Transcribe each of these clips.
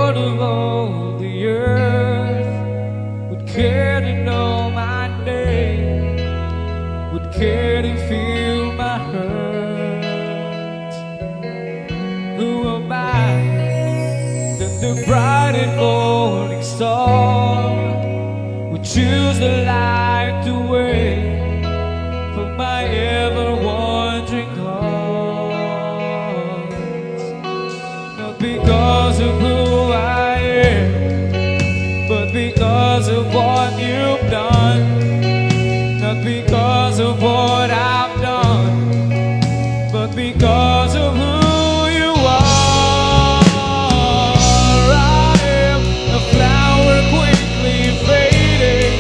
Lord of all the earth would care to know my name, would care to feel my hurt. Who am I that the bright and morning star would choose the light to wait for my ever-wandering heart? Not because of who I am, but because of what you've done. Not because of what I've done, but because of who you are. I am a flower quickly fading,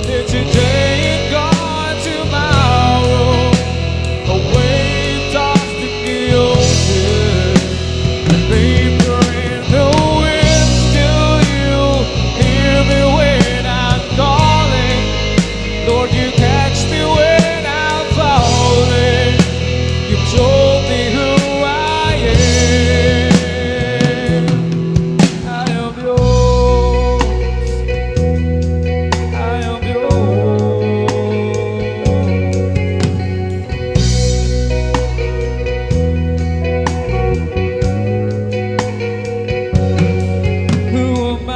that today and gone tomorrow, a wave tossed in the ocean, a vapor in the wind. Still you hear me when I'm calling. Lord, you catch me when I'm falling. You've told me who I am. I am yours. I am Who am I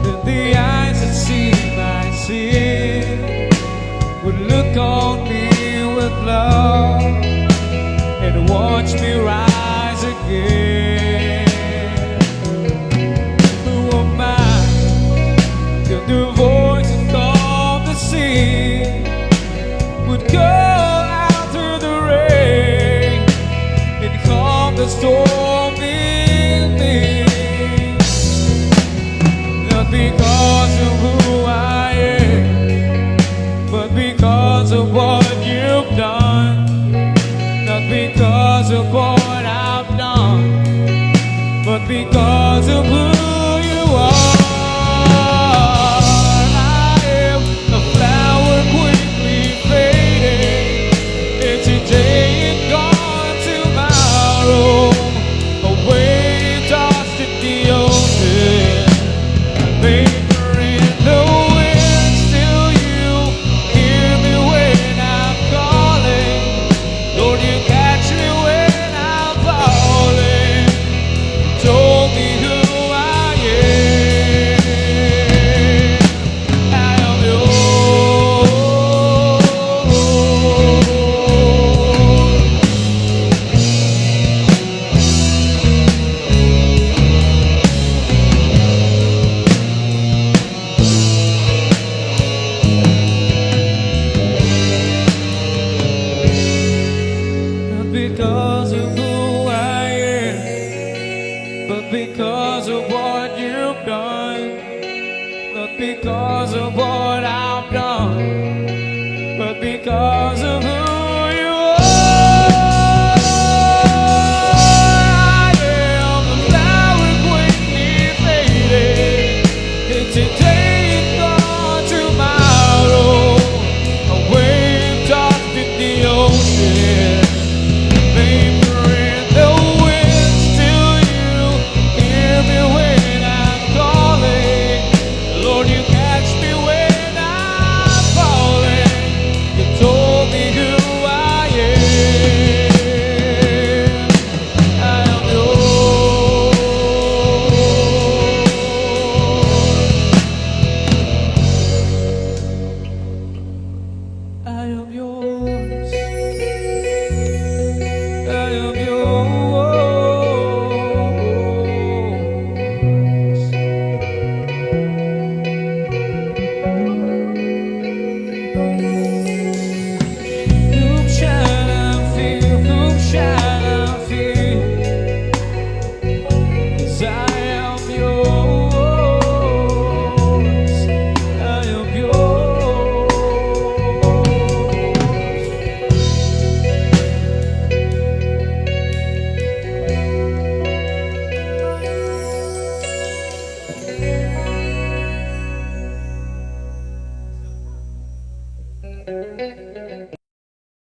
that the eyes that see my sin would look on me with love and watch me rise again? Who am I that the voice that calmed the sea would go out through the rain and calm the storm in me? Not because of who I am, but because of what you've done. Not because of what I've done, but because of who you are. I am a flower quickly fading, and today and gone tomorrow, a wave tossed in the ocean, a vapor in the wind. Still you hear me when I'm calling. Lord, you catch me when I'm falling. Told me who I am. I am yours. Not because of who I am, but because of what you've done. Not because of what I've done, but because of who